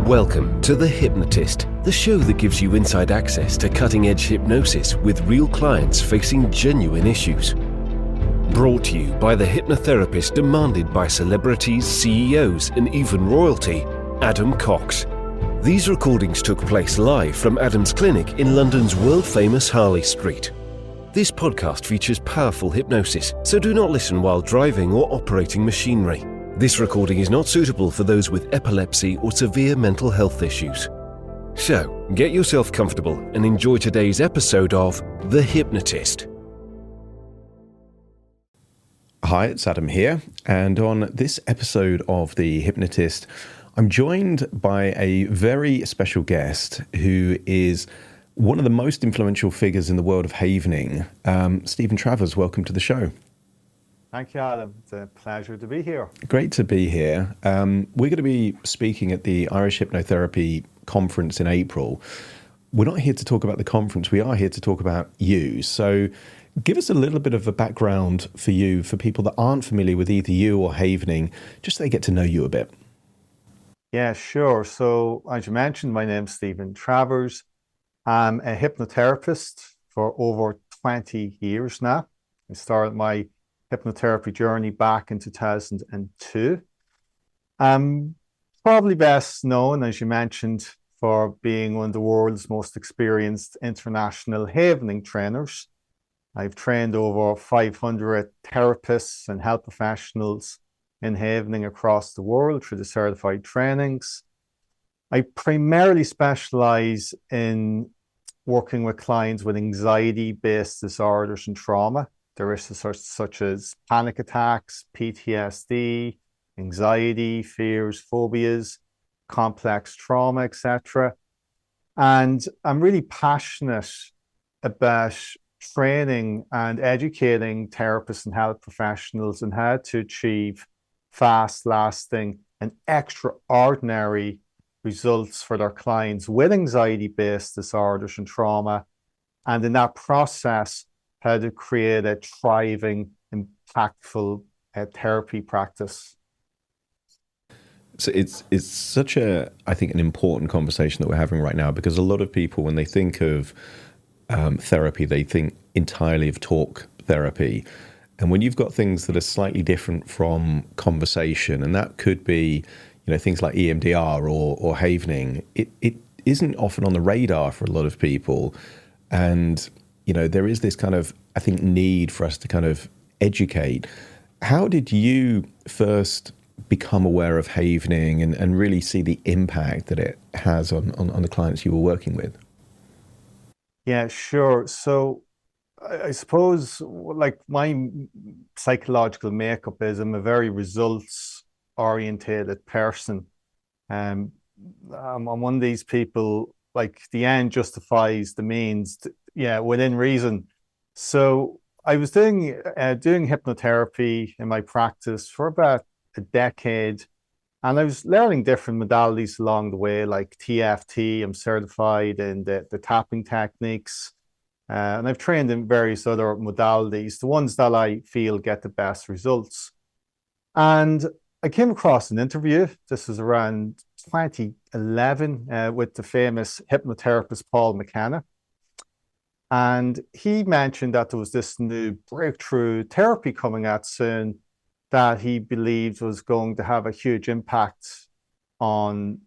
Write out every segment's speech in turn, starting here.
Welcome to The Hypnotist, the show that gives you inside access to cutting-edge hypnosis with real clients facing genuine issues. Brought to you by the hypnotherapist demanded by celebrities, CEOs, and even royalty, Adam Cox. These recordings took place live from Adam's clinic in London's world-famous Harley Street. This podcast features powerful hypnosis, so do not listen while driving or operating machinery. This recording is not suitable for those with epilepsy or severe mental health issues. So, get yourself comfortable and enjoy today's episode of The Hypnotist. Hi, it's Adam here, and on this episode of The Hypnotist, I'm joined by a very special guest who is one of the most influential figures in the world of Havening. Stephen Travers, welcome to the show. Thank you, Adam. It's a pleasure to be here. Great to be here. We're going to be speaking at the Irish Hypnotherapy conference in April. We're not here to talk about the conference. We are here to talk about you. So give us a little bit of a background for you, for people that aren't familiar with either you or Havening, just so they get to know you a bit. Yeah, sure. So as you mentioned, my name's Stephen Travers. I'm a hypnotherapist for over 20 years now. I started my hypnotherapy journey back in 2002. I'm probably best known, as you mentioned, for being one of the world's most experienced international Havening trainers. I've trained over 500 therapists and health professionals in Havening across the world through the certified trainings. I primarily specialize in working with clients with anxiety-based disorders and trauma. There is such as panic attacks, PTSD, anxiety, fears, phobias, complex trauma, etc. And I'm really passionate about training and educating therapists and health professionals on how to achieve fast, lasting, and extraordinary results for their clients with anxiety-based disorders and trauma. And in that process, how to create a thriving, impactful therapy practice. So it's such a, I think, an important conversation that we're having right now, because a lot of people, when they think of therapy, they think entirely of talk therapy. And when you've got things that are slightly different from conversation, and that could be, you know, things like EMDR or Havening, it isn't often on the radar for a lot of people. And you know, there is this kind of, I think, need for us to kind of educate. How did you first become aware of Havening and really see the impact that it has on the clients you were working with? Yeah, sure. So I suppose, like, my psychological makeup is I'm a very results-orientated person. I'm one of these people, like, the end justifies the means, within reason. So I was doing hypnotherapy in my practice for about a decade, and I was learning different modalities along the way, like TFT. I'm certified in the tapping techniques, and I've trained in various other modalities, the ones that I feel get the best results. And I came across an interview, this was around 2011, with the famous hypnotherapist Paul McKenna. And he mentioned that there was this new breakthrough therapy coming out soon that he believed was going to have a huge impact on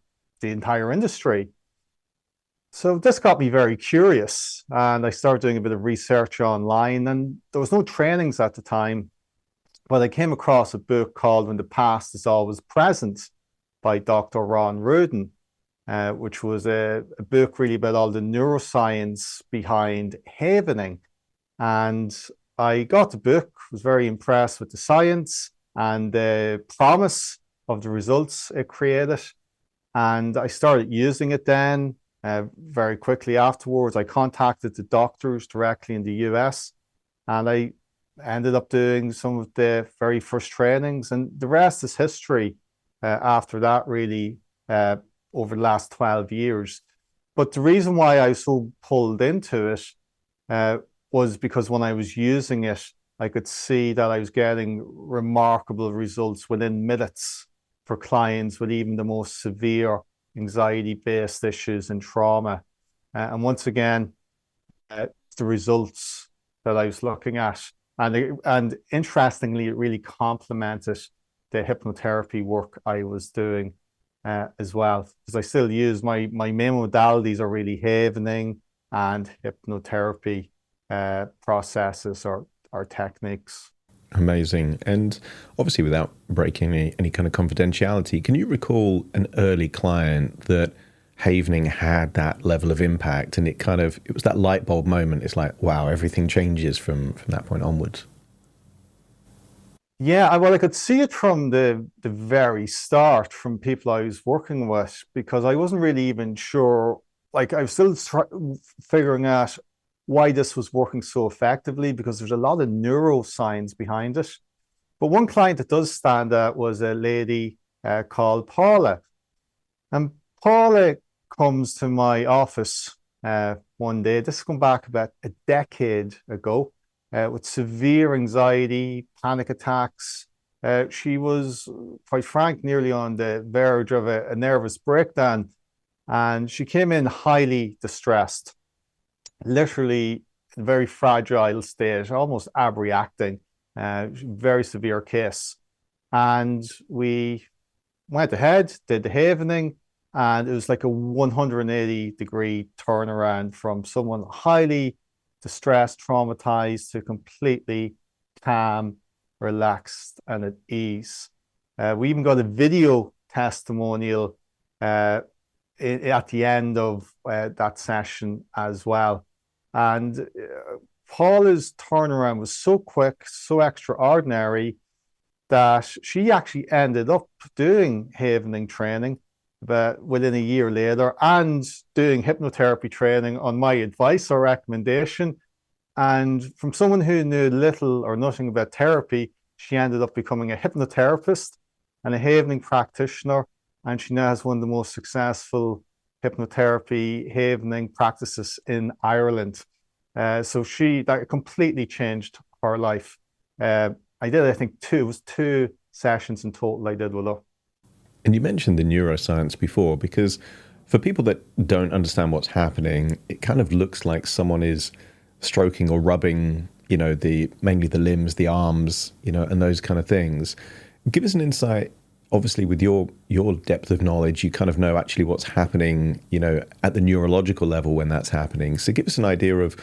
the entire industry. So this got me very curious, and I started doing a bit of research online, and there was no trainings at the time, but I came across a book called When the Past is Always Present by Dr. Ronald Ruden, which was a book really about all the neuroscience behind Havening. And I got the book, was very impressed with the science and the promise of the results it created. And I started using it then. Very quickly afterwards, I contacted the doctors directly in the US, and I ended up doing some of the very first trainings, and the rest is history after that, really, over the last 12 years. But the reason why I was so pulled into it was because when I was using it, I could see that I was getting remarkable results within minutes for clients with even the most severe anxiety-based issues and trauma. And once again, the results that I was looking at. And interestingly, it really complemented the hypnotherapy work I was doing as well. Because I still use my main modalities are really Havening and hypnotherapy processes or techniques. Amazing. And obviously, without breaking any kind of confidentiality, can you recall an early client that Havening had that level of impact, and it was that light bulb moment? It's like, wow, everything changes from that point onwards. Yeah, well, I could see it from the very start from people I was working with, because I wasn't really even sure. Like, I was still figuring out why this was working so effectively, because there's a lot of neuroscience behind it. But one client that does stand out was a lady called Paula. And Paula comes to my office one day. This is going back about a decade ago, with severe anxiety, panic attacks. She was, quite frank, nearly on the verge of a nervous breakdown. And she came in highly distressed, literally in a very fragile state, almost abreacting, very severe case. And we went ahead, did the Havening, and it was like a 180-degree turnaround from someone highly distressed, traumatized, to completely calm, relaxed, and at ease. We even got a video testimonial at the end of that session as well. And Paula's turnaround was so quick, so extraordinary, that she actually ended up doing Havening training but within a year later, and doing hypnotherapy training on my advice or recommendation. And from someone who knew little or nothing about therapy, she ended up becoming a hypnotherapist and a Havening practitioner. And she now has one of the most successful hypnotherapy Havening practices in Ireland. So that completely changed her life. I did, I think, two sessions in total I did with her. And you mentioned the neuroscience before, because for people that don't understand what's happening, it kind of looks like someone is stroking or rubbing, mainly the limbs, the arms, and those kind of things. Give us an insight. Obviously, with your depth of knowledge, you kind of know actually what's happening, at the neurological level when that's happening. So give us an idea of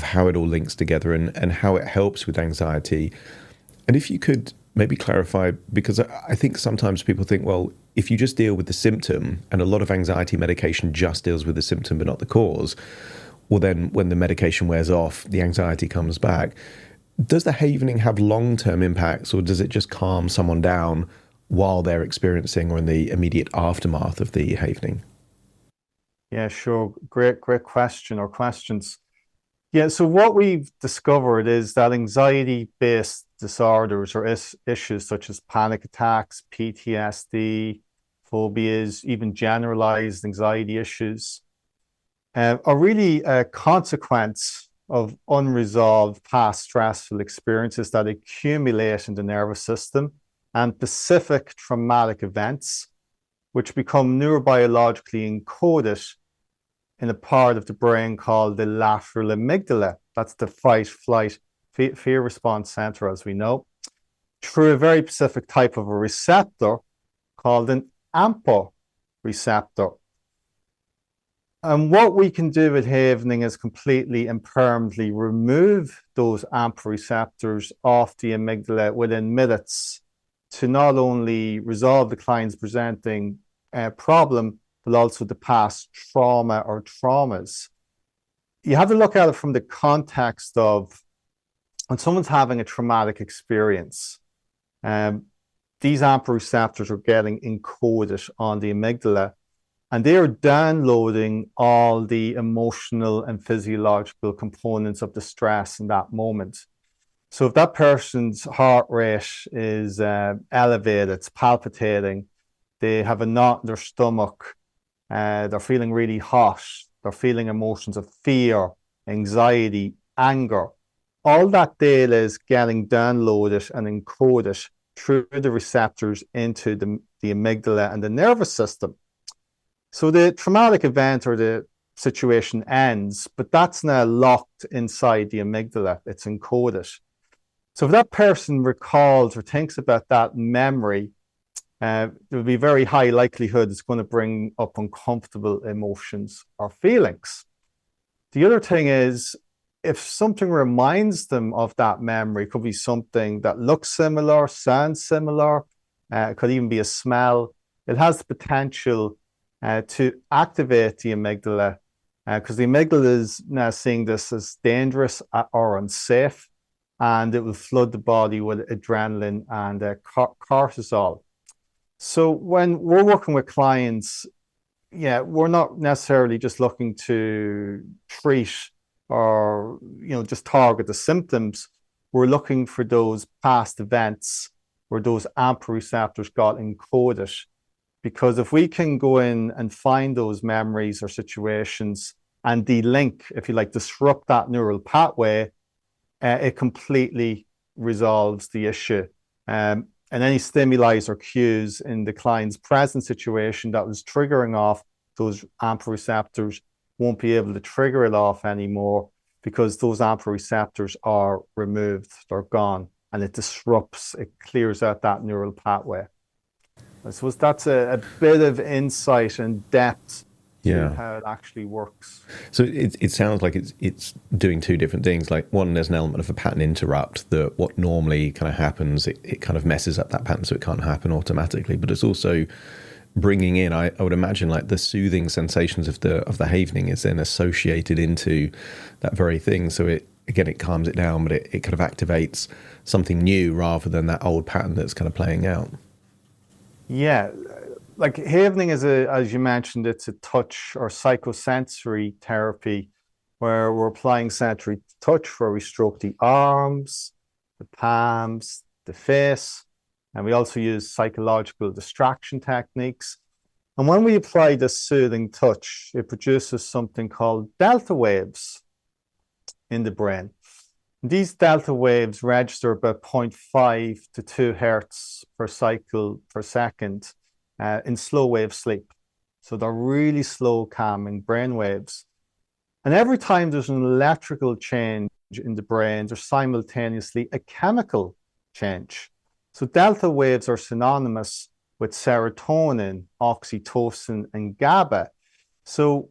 how it all links together and how it helps with anxiety. And if you could maybe clarify, because I think sometimes people think, well, if you just deal with the symptom, and a lot of anxiety medication just deals with the symptom but not the cause, well, then when the medication wears off, the anxiety comes back. Does the Havening have long-term impacts, or does it just calm someone down while they're experiencing or in the immediate aftermath of the Havening? Yeah, sure. Great question or questions. Yeah, so what we've discovered is that anxiety-based disorders or issues such as panic attacks, PTSD, phobias, even generalized anxiety issues are really a consequence of unresolved past stressful experiences that accumulate in the nervous system, and specific traumatic events, which become neurobiologically encoded in a part of the brain called the lateral amygdala. That's the fight, flight, fear response center, as we know, through a very specific type of a receptor called an AMPA receptor. And what we can do with Havening is completely and permanently remove those AMPA receptors off the amygdala within minutes, to not only resolve the client's presenting problem, but also the past trauma or traumas. You have to look at it from the context of when someone's having a traumatic experience, these AMPA receptors are getting encoded on the amygdala, and they are downloading all the emotional and physiological components of the stress in that moment. So if that person's heart rate is elevated, it's palpitating, they have a knot in their stomach, they're feeling really hot, they're feeling emotions of fear, anxiety, anger, all that data is getting downloaded and encoded through the receptors into the amygdala and the nervous system. So the traumatic event or the situation ends, but that's now locked inside the amygdala. It's encoded. So if that person recalls or thinks about that memory, there will be very high likelihood it's going to bring up uncomfortable emotions or feelings. The other thing is, if something reminds them of that memory, it could be something that looks similar, sounds similar, it could even be a smell. It has the potential to activate the amygdala, because the amygdala is now seeing this as dangerous or unsafe, and it will flood the body with adrenaline and cortisol. So when we're working with clients, we're not necessarily just looking to treat or just target the symptoms. We're looking for those past events where those AMPA receptors got encoded. Because if we can go in and find those memories or situations and delink, if you like, disrupt that neural pathway, it completely resolves the issue. And any stimuli or cues in the client's present situation that was triggering off those AMPA receptors won't be able to trigger it off anymore, because those AMPA receptors are removed, they're gone, and it disrupts, it clears out that neural pathway. I suppose that's a bit of insight and depth to how it actually works. So it sounds like it's doing two different things. Like, one, there's an element of a pattern interrupt, that what normally kind of happens, it kind of messes up that pattern so it can't happen automatically. But it's also bringing in, I would imagine, like the soothing sensations of the Havening is then associated into that very thing. So it calms it down, but it kind of activates something new rather than that old pattern that's kind of playing out. Yeah, like Havening is as you mentioned, it's a touch or psychosensory therapy where we're applying sensory touch, where we stroke the arms, the palms, the face, and we also use psychological distraction techniques. And when we apply this soothing touch, it produces something called delta waves in the brain. These delta waves register about 0.5 to 2 hertz per cycle per second in slow wave sleep. So they're really slow, calming brain waves. And every time there's an electrical change in the brain, there's simultaneously a chemical change. So delta waves are synonymous with serotonin, oxytocin, and GABA. So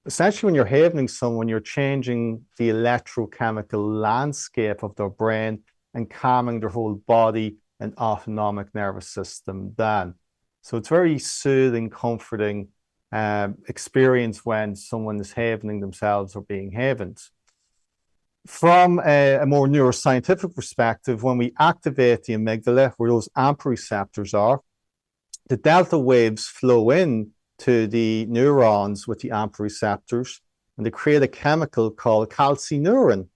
essentially, when you're havening someone, you're changing the electrochemical landscape of their brain and calming their whole body and autonomic nervous system down. So it's very soothing, comforting experience when someone is havening themselves or being havened. From a more neuroscientific perspective, when we activate the amygdala, where those AMPA receptors are, the delta waves flow in to the neurons with the AMPA receptors, and they create a chemical called calcineurin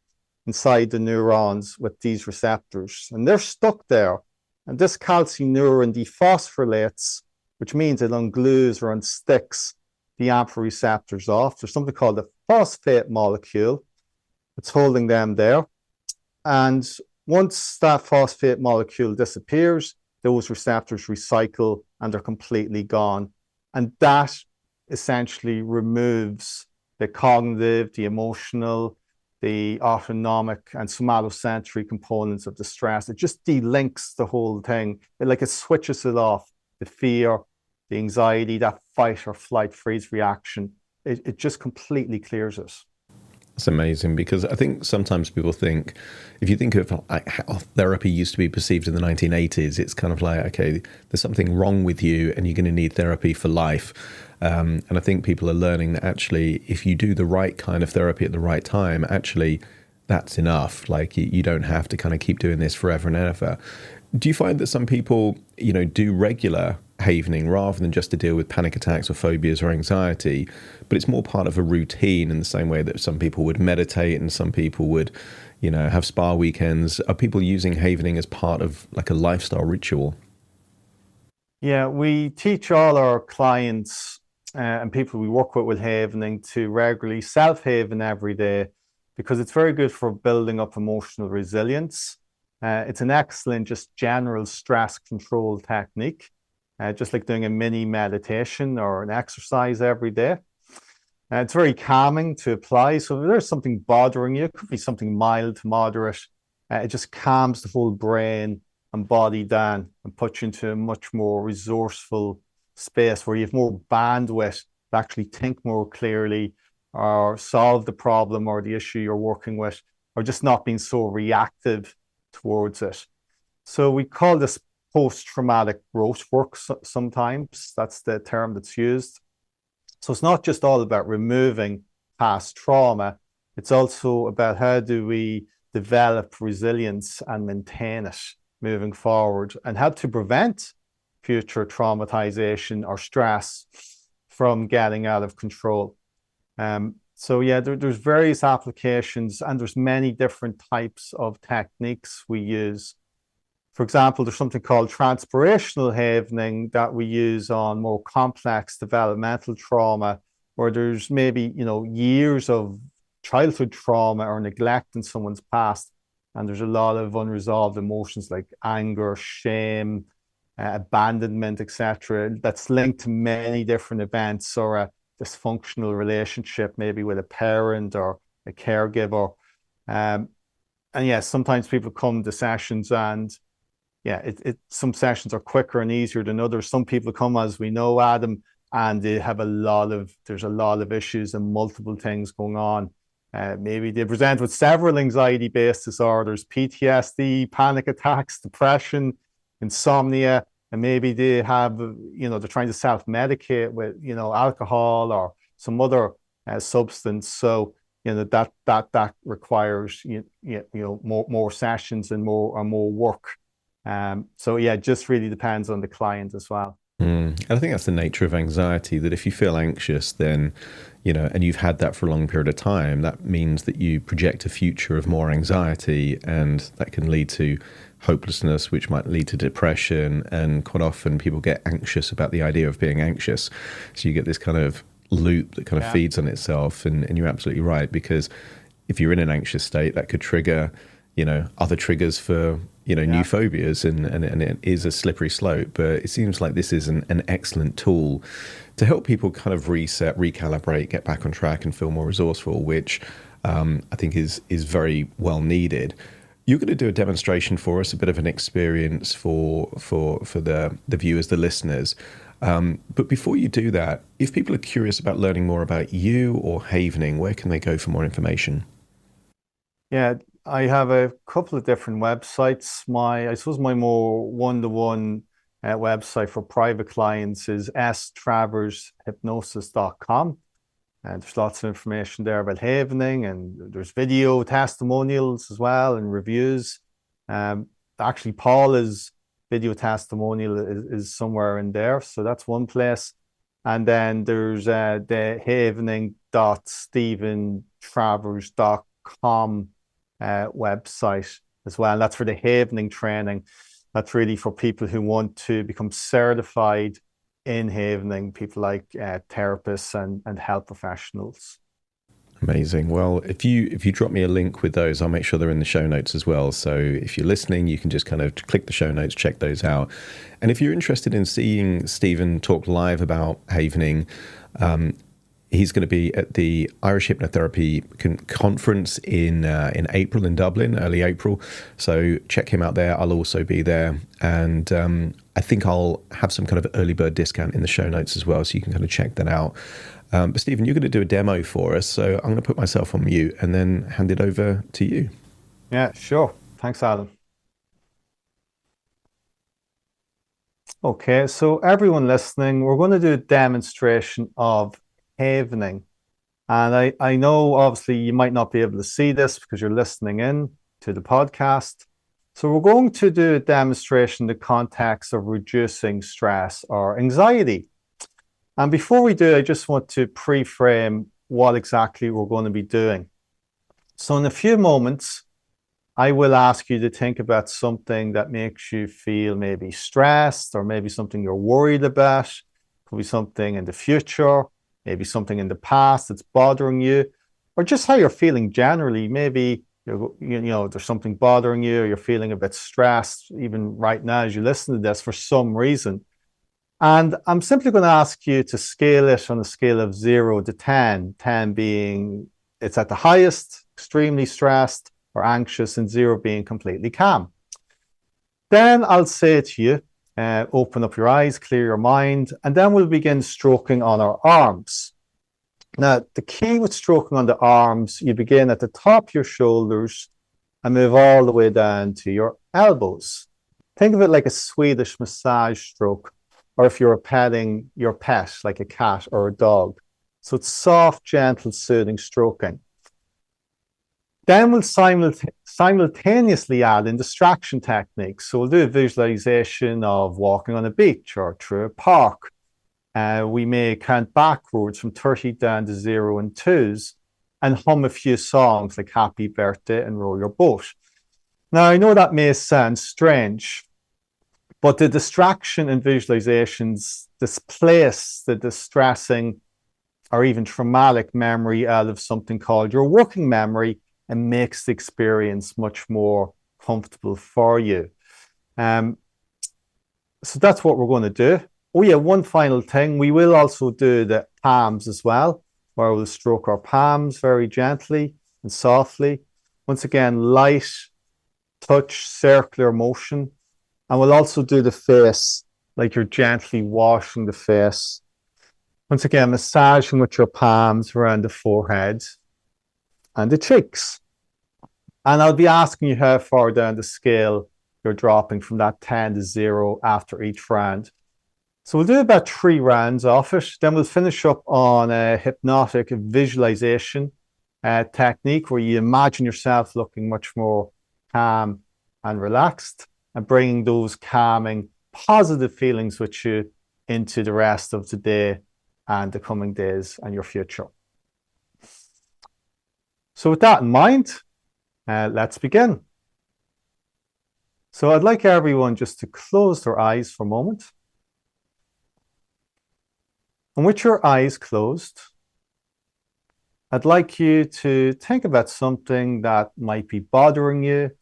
inside the neurons with these receptors, and they're stuck there. And this calcineurin dephosphorylates, which means it unglues or unsticks the AMPA receptors off. There's something called the phosphate molecule that's holding them there. And once that phosphate molecule disappears, those receptors recycle and they're completely gone. And that essentially removes the cognitive, the emotional, the autonomic and somatosensory components of the stress. It just delinks the whole thing. It switches it off. The fear, the anxiety, that fight or flight freeze reaction, it just completely clears it. It's amazing, because I think sometimes people think, if you think of like how therapy used to be perceived in the 1980s, it's kind of like, okay, there's something wrong with you and you're going to need therapy for life. And I think people are learning that actually, if you do the right kind of therapy at the right time, actually that's enough. Like, you don't have to kind of keep doing this forever and ever. Do you find that some people, do regular havening rather than just to deal with panic attacks or phobias or anxiety, but it's more part of a routine in the same way that some people would meditate and some people would, have spa weekends? Are people using havening as part of like a lifestyle ritual? Yeah, we teach all our clients and people we work with havening to regularly self-haven every day, because it's very good for building up emotional resilience. It's an excellent just general stress control technique. just like doing a mini meditation or an exercise every day. It's very calming to apply. So if there's something bothering you, it could be something mild to moderate. It just calms the whole brain and body down and puts you into a much more resourceful space where you have more bandwidth to actually think more clearly or solve the problem or the issue you're working with, or just not being so reactive towards it. So we call this post-traumatic growth work sometimes. That's the term that's used. So it's not just all about removing past trauma. It's also about how do we develop resilience and maintain it moving forward and help to prevent future traumatization or stress from getting out of control. So yeah, there's various applications and there's many different types of techniques we use. For example, there's something called transpirational havening that we use on more complex developmental trauma, where there's maybe, years of childhood trauma or neglect in someone's past. And there's a lot of unresolved emotions like anger, shame, abandonment, etc., that's linked to many different events or a dysfunctional relationship, maybe with a parent or a caregiver. And yes, sometimes people come to sessions and some sessions are quicker and easier than others. Some people come, as we know, Adam, and they have there's a lot of issues and multiple things going on. Maybe they present with several anxiety-based disorders, PTSD, panic attacks, depression, insomnia, and maybe they have, they're trying to self-medicate with, alcohol or some other substance. So, that requires, more sessions and more work. So yeah, it just really depends on the client as well. And I think that's the nature of anxiety, that if you feel anxious, then, and you've had that for a long period of time, that means that you project a future of more anxiety, and that can lead to hopelessness, which might lead to depression. And quite often people get anxious about the idea of being anxious. So you get this kind of loop that kind of feeds on itself. And you're absolutely right, because if you're in an anxious state, that could trigger, other triggers for, new phobias, and it is a slippery slope. But it seems like this is an excellent tool to help people kind of reset, recalibrate, get back on track and feel more resourceful, which I think is very well needed. You're going to do a demonstration for us, a bit of an experience for the viewers, the listeners. But before you do that, if people are curious about learning more about you or Havening, where can they go for more information? Yeah, I have a couple of different websites. I suppose my more one-to-one website for private clients is stravershypnosis.com. And there's lots of information there about Havening, and there's video testimonials as well and reviews. Actually, Paula's video testimonial is somewhere in there. So that's one place. And then there's the havening.stephentravers.com website as well. And that's for the Havening training. That's really for people who want to become certified in Havening, people like therapists and health professionals. Amazing. Well, if you drop me a link with those, I'll make sure they're in the show notes as well. So if you're listening, you can just kind of click the show notes, check those out. And if you're interested in seeing Stephen talk live about Havening, he's going to be at the Irish Hypnotherapy conference in April in Dublin, early April. So check him out there. I'll also be there. And I think I'll have some kind of early bird discount in the show notes as well, so you can kind of check that out. But Stephen, you're going to do a demo for us. So I'm going to put myself on mute and then hand it over to you. Yeah, sure. Thanks, Adam. Okay, so everyone listening, we're going to do a demonstration of Havening. And I know obviously you might not be able to see this because you're listening in to the podcast. So we're going to do a demonstration in the context of reducing stress or anxiety. And before we do, I just want to pre-frame what exactly we're going to be doing. So in a few moments, I will ask you to think about something that makes you feel maybe stressed, or maybe something you're worried about. It could be something in the future, maybe something in the past that's bothering you, or just how you're feeling generally. Maybe there's something bothering you, or you're feeling a bit stressed, even right now as you listen to this for some reason. And I'm simply going to ask you to scale it on a scale of 0 to 10, 10 being it's at the highest, extremely stressed or anxious, and 0 being completely calm. Then I'll say to you, open up your eyes, clear your mind, and then we'll begin stroking on our arms. Now, the key with stroking on the arms, you begin at the top of your shoulders and move all the way down to your elbows. Think of it like a Swedish massage stroke, or if you're petting your pet, like a cat or a dog. So it's soft, gentle, soothing stroking. Then we'll simultaneously add in distraction techniques. So we'll do a visualization of walking on a beach or through a park. We may count backwards from 30 down to 0 and 2s and hum a few songs like Happy Birthday and Row Your Boat. Now, I know that may sound strange, but the distraction and visualizations displace the distressing or even traumatic memory out of something called your working memory and makes the experience much more comfortable for you. So that's what we're going to do. Oh yeah, one final thing. We will also do the palms as well, where we'll stroke our palms very gently and softly. Once again, light touch, circular motion. And we'll also do the face, like you're gently washing the face. Once again, massaging with your palms around the forehead and the cheeks. And I'll be asking you how far down the scale you're dropping from that 10 to 0 after each round. So we'll do about 3 rounds of it. Then we'll finish up on a hypnotic visualization technique where you imagine yourself looking much more calm and relaxed and bringing those calming, positive feelings with you into the rest of the day and the coming days and your future. So with that in mind, let's begin. So I'd like everyone just to close their eyes for a moment. And with your eyes closed, I'd like you to think about something that might be bothering you,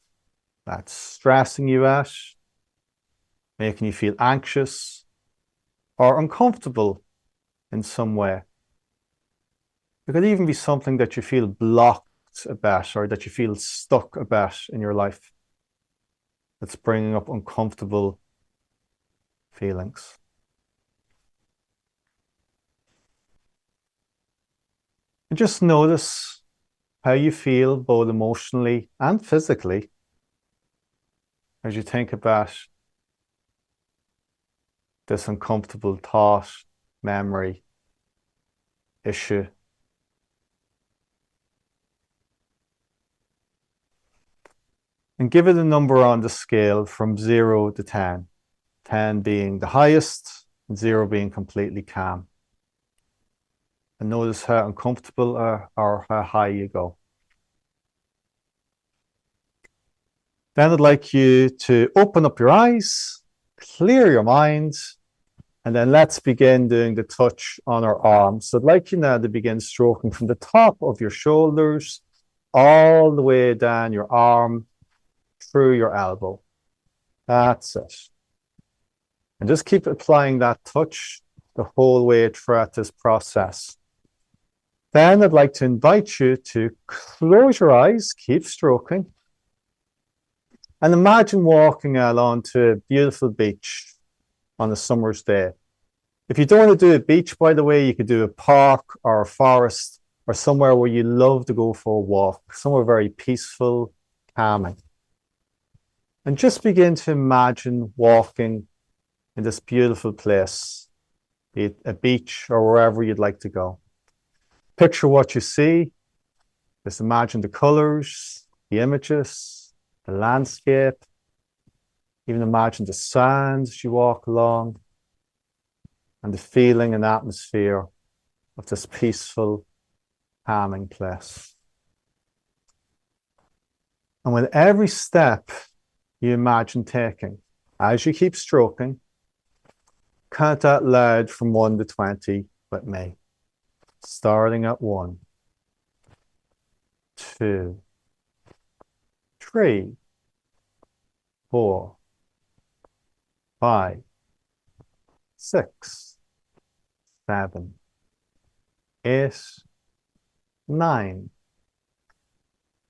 that's stressing you out, making you feel anxious or uncomfortable in some way. It could even be something that you feel blocked about or that you feel stuck about in your life that's bringing up uncomfortable feelings. And just notice how you feel both emotionally and physically as you think about this uncomfortable thought, memory, issue. And give it a number on the scale from 0 to 10. 10 being the highest and 0 being completely calm. And notice how uncomfortable or how high you go. Then I'd like you to open up your eyes, clear your mind, and then let's begin doing the touch on our arms. So I'd like you now to begin stroking from the top of your shoulders all the way down your arm through your elbow. That's it. And just keep applying that touch the whole way throughout this process. Then I'd like to invite you to close your eyes, keep stroking, and imagine walking out onto a beautiful beach on a summer's day. If you don't want to do a beach, by the way, you could do a park or a forest or somewhere where you love to go for a walk, somewhere very peaceful, calming. And just begin to imagine walking in this beautiful place, be it a beach or wherever you'd like to go. Picture what you see. Just imagine the colors, the images, the landscape. Even imagine the sounds as you walk along and the feeling and atmosphere of this peaceful, calming place. And with every step you imagine taking, as you keep stroking, count out loud from 1 to 20 with me. Starting at 1, 2, 3, 4, 5, 6, 7, 8, 9,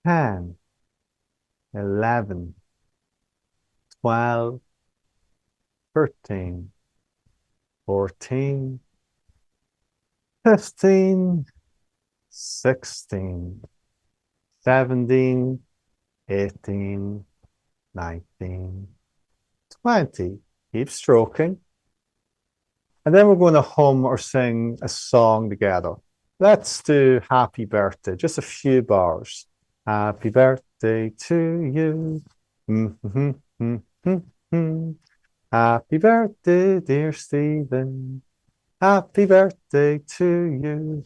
10, 11, 12, 13, 14, 15, 16, 17, 18, 19, 20. Keep stroking. And then we're going to hum or sing a song together. Let's do Happy Birthday, just a few bars. Happy birthday to you. Happy birthday, dear Stephen. Happy birthday to you.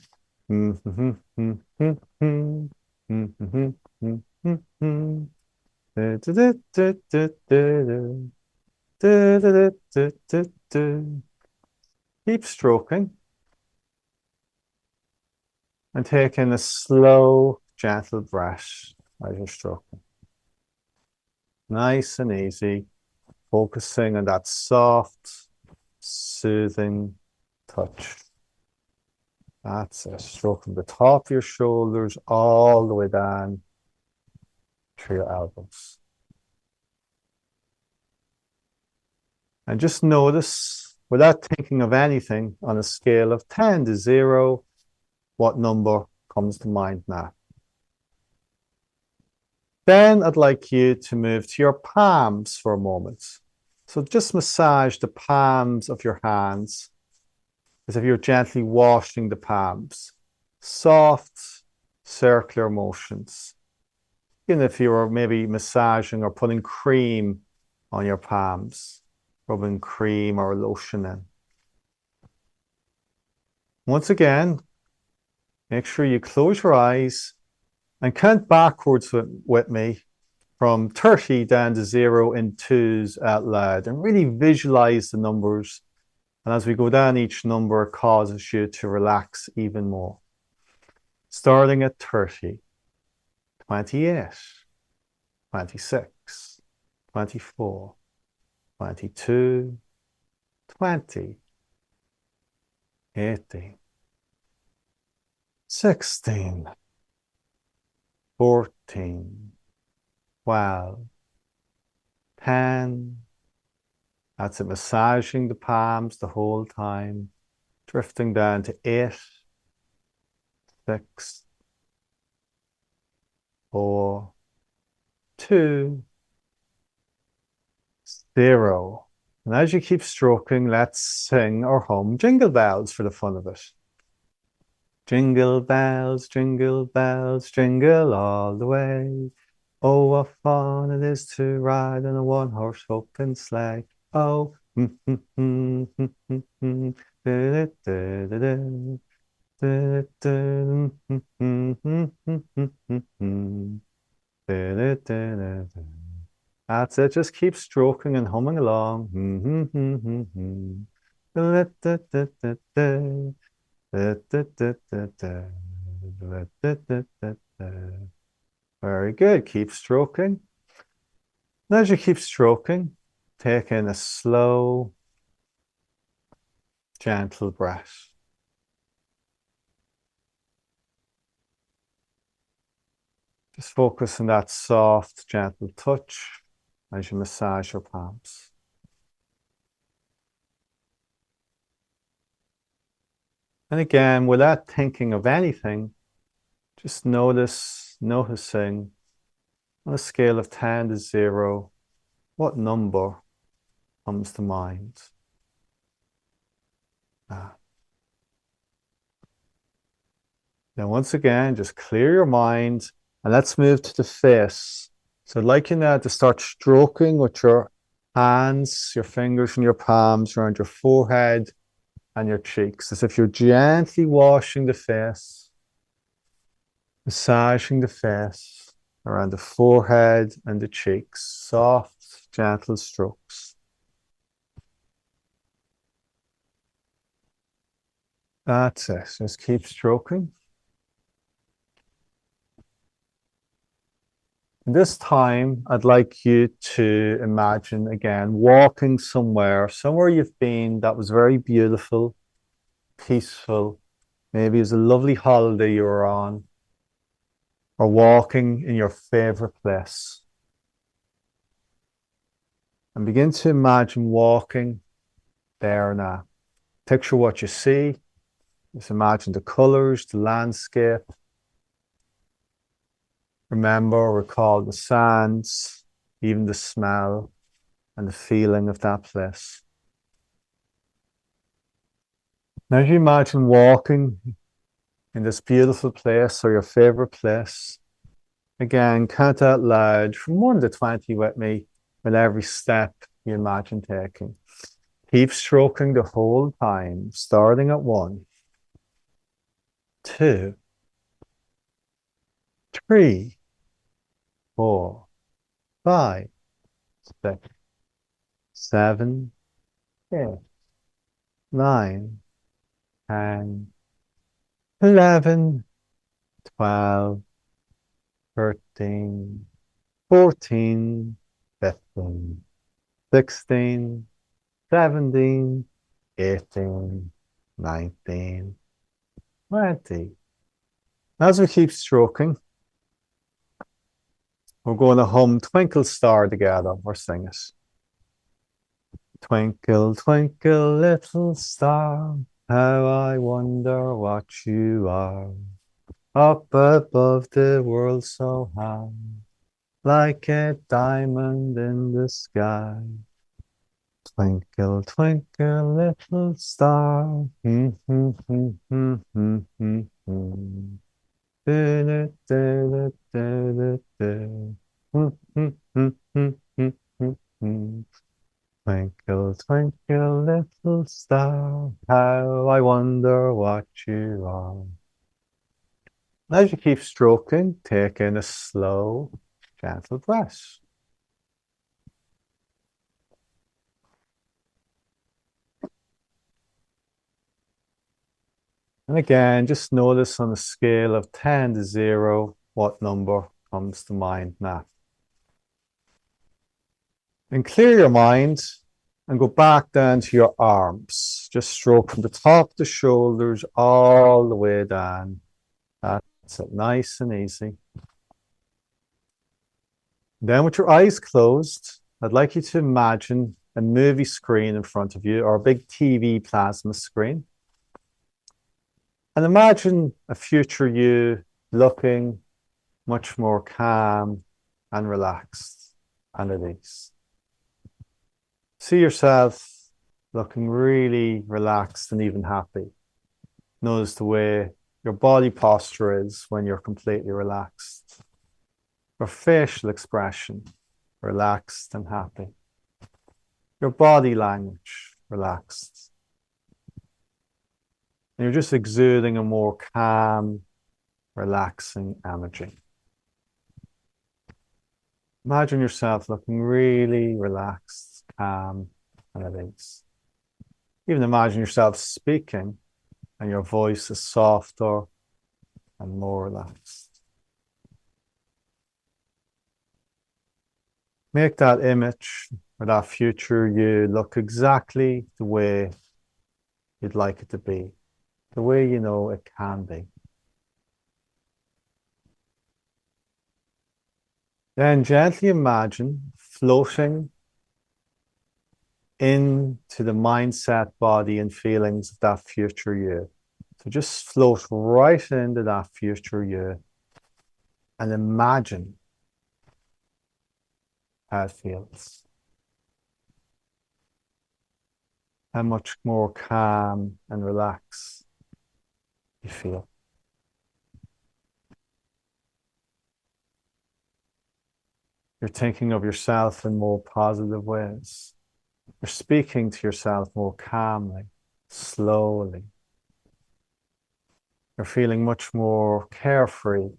Keep stroking and taking a slow, gentle breath as you're stroking. Nice and easy, focusing on that soft, soothing touch. That's it. Stroking the top of your shoulders all the way down to your elbows. And just notice, without thinking of anything, on a scale of 10 to 0, what number comes to mind now. Then I'd like you to move to your palms for a moment. So just massage the palms of your hands as if you're gently washing the palms. Soft, circular motions. Even if you were maybe massaging or putting cream on your palms, rubbing cream or lotion in. Once again, make sure you close your eyes and count backwards with me from 30 down to 0 in twos out loud, and really visualize the numbers. And as we go down each number, it causes you to relax even more. Starting at 30, 28, 26, 24, 22, 20, 18, 16, 14, 12, 10. That's it, massaging the palms the whole time, drifting down to 8, 6, 4, 2, 0. And as you keep stroking, let's sing or hum Jingle Bells for the fun of it. Jingle bells, jingle all the way. Oh, what fun it is to ride in a one-horse open sleigh. Oh, that's it. Just keep stroking and humming along. Very good. Keep stroking. And as you keep stroking, take in a slow, gentle breath. Just focus on that soft, gentle touch as you massage your palms. And again, without thinking of anything, just noticing on a scale of 10 to 0, what number comes to mind. Now, once again, just clear your mind and let's move to the face. So I'd like you now to start stroking with your hands, your fingers and your palms around your forehead and your cheeks, as if you're gently washing the face, massaging the face around the forehead and the cheeks, soft, gentle strokes. That's it. Just keep stroking. This time, I'd like you to imagine again walking somewhere you've been that was very beautiful, peaceful. Maybe it was a lovely holiday you were on, or walking in your favorite place. And begin to imagine walking there now. Picture what you see. Just imagine the colors, the landscape. Remember, recall the sounds, even the smell and the feeling of that place. Now, as you imagine walking in this beautiful place or your favorite place, again, count out loud from 1 to 20 with me with every step you imagine taking. Keep stroking the whole time, starting at 1, 2, 3, 4, 5, 6, 7, 8, 9, 10, 11, 12, 13, 14, 15, 16, 17, 18, 19, 20. As we keep stroking, we're going to hum Twinkle Star together or sing it. Twinkle, twinkle, little star, how I wonder what you are. Up above the world so high, like a diamond in the sky. Twinkle, twinkle, little star. Do, do, do, do, do, do, do, do. Twinkle, twinkle, little star, how I wonder what you are. As you keep stroking, take in a slow, gentle breath. And again, just notice on a scale of 10 to 0, what number comes to mind now. And clear your mind and go back down to your arms. Just stroke from the top of the shoulders all the way down. That's it, nice and easy. Then with your eyes closed, I'd like you to imagine a movie screen in front of you or a big TV plasma screen. And imagine a future you looking much more calm and relaxed and at ease. See yourself looking really relaxed and even happy. Notice the way your body posture is when you're completely relaxed. Your facial expression, relaxed and happy. Your body language, relaxed. And you're just exuding a more calm, relaxing energy. Imagine yourself looking really relaxed, calm, and at ease. Even imagine yourself speaking and your voice is softer and more relaxed. Make that image or that future you look exactly the way you'd like it to be, the way you know it can be. Then gently imagine floating into the mindset, body, and feelings of that future you. So just float right into that future you and imagine how it feels. How much more calm and relaxed you feel. You're thinking of yourself in more positive ways. You're speaking to yourself more calmly, slowly. You're feeling much more carefree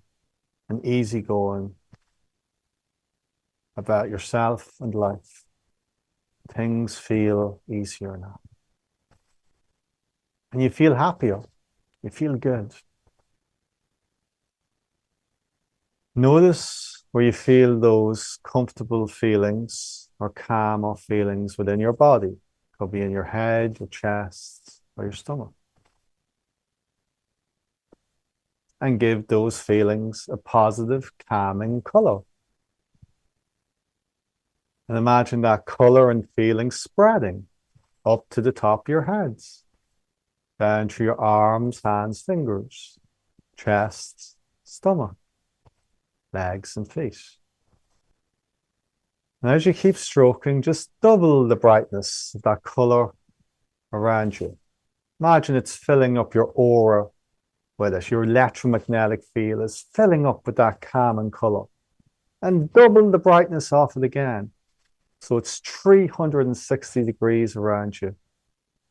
and easygoing about yourself and life. Things feel easier now. And you feel happier. You feel good. Notice where you feel those comfortable feelings or calmer feelings within your body. Could be in your head, your chest, or your stomach. And give those feelings a positive, calming color. And imagine that color and feeling spreading up to the top of your heads, down through your arms, hands, fingers, chest, stomach, legs, and feet. And as you keep stroking, just double the brightness of that color around you. Imagine it's filling up your aura with it. Your electromagnetic field is filling up with that calming color. And double the brightness of it again. So it's 360 degrees around you,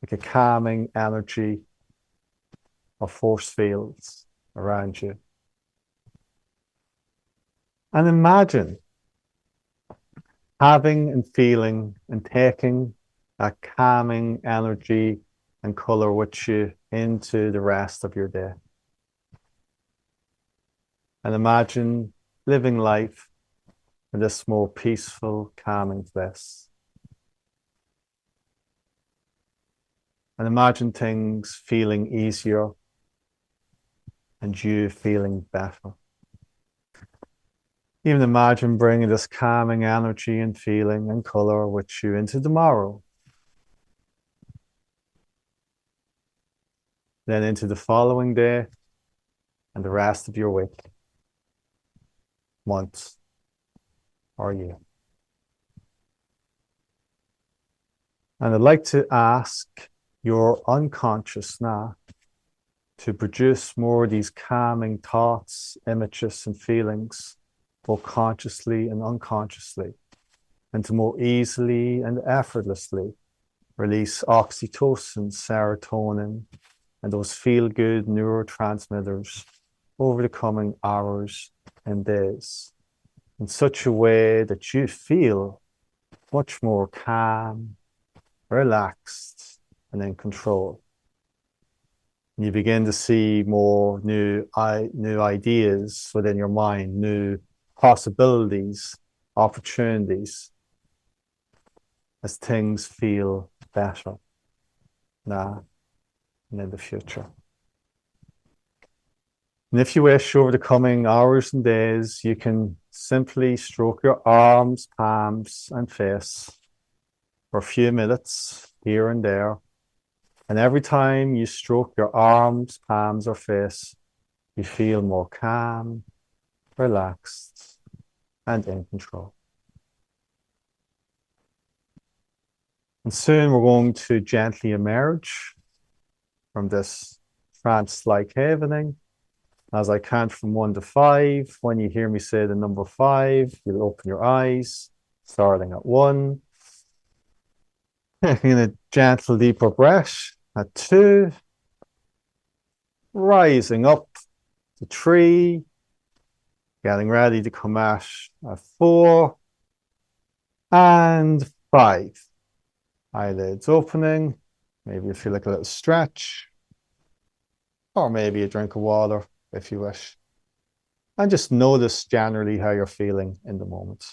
like a calming energy of force fields around you. And imagine having and feeling and taking that calming energy and color with you into the rest of your day. And imagine living life in this more peaceful, calming place. And imagine things feeling easier and you feeling better. Even imagine bringing this calming energy and feeling and color with you into tomorrow. Then into the following day and the rest of your week, month, or year. And I'd like to ask your unconscious now to produce more of these calming thoughts, images, and feelings, both consciously and unconsciously, and to more easily and effortlessly release oxytocin, serotonin, and those feel-good neurotransmitters over the coming hours and days in such a way that you feel much more calm, relaxed, and in control. And you begin to see more new ideas within your mind, new possibilities, opportunities, as things feel better now and in the future. And if you wish, over the coming hours and days, you can simply stroke your arms, palms, and face for a few minutes here and there. And every time you stroke your arms, palms, or face, you feel more calm, relaxed, and in control. And soon we're going to gently emerge from this trance-like havening. As I count from 1 to 5, when you hear me say the number 5, you'll open your eyes, starting at 1. Taking a gentle, deeper breath at 2. Rising up to 3. Getting ready to come out at 4. And 5. Eyelids opening. Maybe you feel like a little stretch. Or maybe a drink of water, if you wish. And just notice generally how you're feeling in the moment.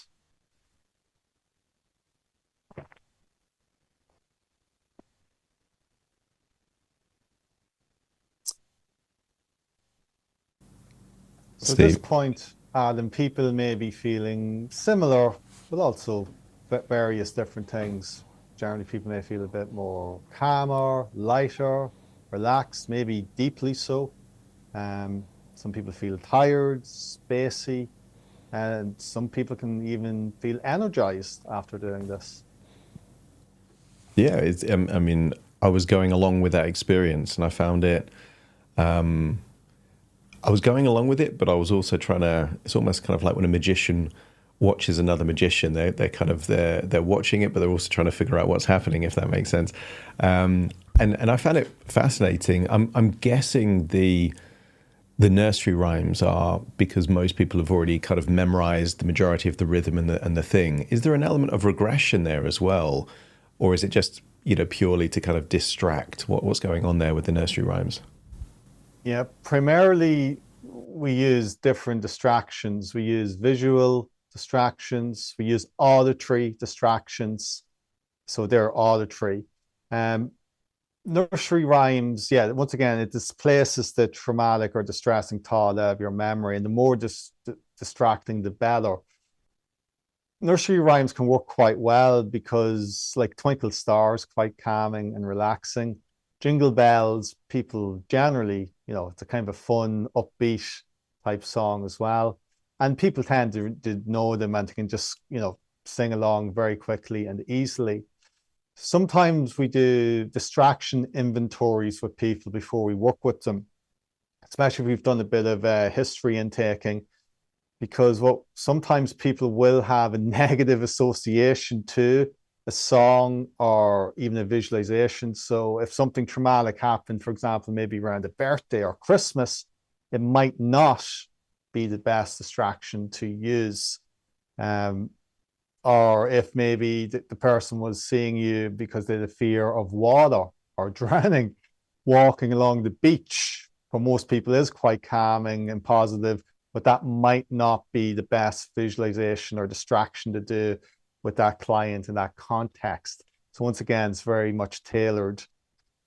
So at this point, Adam, people may be feeling similar, but also various different things. Generally, people may feel a bit more calmer, lighter, relaxed, maybe deeply so. Some people feel tired, spacey, and some people can even feel energized after doing this. Yeah, I mean, I was going along with that experience and I found it, I was going along with it, but I was also trying to, it's almost kind of like when a magician watches another magician, they're watching it, but they're also trying to figure out what's happening, if that makes sense. And I found it fascinating. I'm guessing the nursery rhymes are because most people have already kind of memorized the majority of the rhythm and the thing. Is there an element of regression there as well? Or is it just, purely to kind of distract? What's going on there with the nursery rhymes? Yeah, primarily we use different distractions. We use visual distractions. We use auditory distractions. So they're auditory. Nursery rhymes, yeah, once again, it displaces the traumatic or distressing thought out of your memory, and the more distracting, the better. Nursery rhymes can work quite well because, like Twinkle Stars, quite calming and relaxing. Jingle Bells, people generally, it's a kind of a fun, upbeat type song as well. And people tend to know them and can just, sing along very quickly and easily. Sometimes we do distraction inventories with people before we work with them, especially if we've done a bit of history intaking, because sometimes people will have a negative association to a song or even a visualization. So if something traumatic happened, for example, maybe around a birthday or Christmas, it might not be the best distraction to use. Or if maybe the person was seeing you because they had a fear of water or drowning, walking along the beach, for most people is quite calming and positive, but that might not be the best visualization or distraction to do with that client in that context. So once again, it's very much tailored.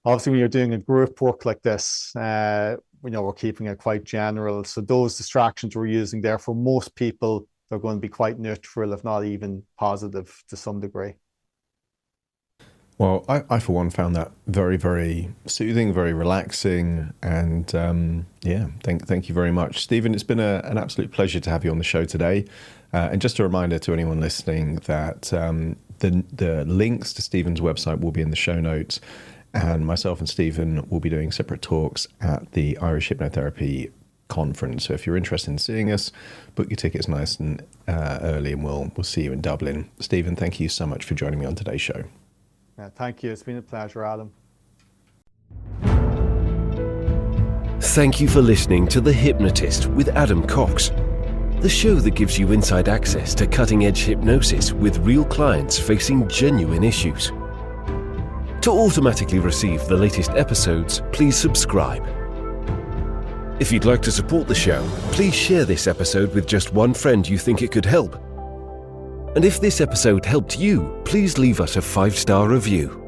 Obviously, when you're doing a group work like this, we're keeping it quite general. So those distractions we're using there, for most people, they're going to be quite neutral, if not even positive to some degree. Well, I for one found that very, very soothing, very relaxing, and thank you very much, Stephen. It's been an absolute pleasure to have you on the show today. And just a reminder to anyone listening that the links to Stephen's website will be in the show notes, and myself and Stephen will be doing separate talks at the Irish Hypnotherapy conference. So if you're interested in seeing us, book your tickets nice and early, and we'll see you in Dublin. Stephen, thank you so much for joining me on today's show. Thank you. It's been a pleasure, Adam. Thank you for listening to The Hypnotist with Adam Cox, the show that gives you inside access to cutting-edge hypnosis with real clients facing genuine issues. To automatically receive the latest episodes, please subscribe. If you'd like to support the show, please share this episode with just one friend you think it could help. And if this episode helped you, please leave us a 5-star review.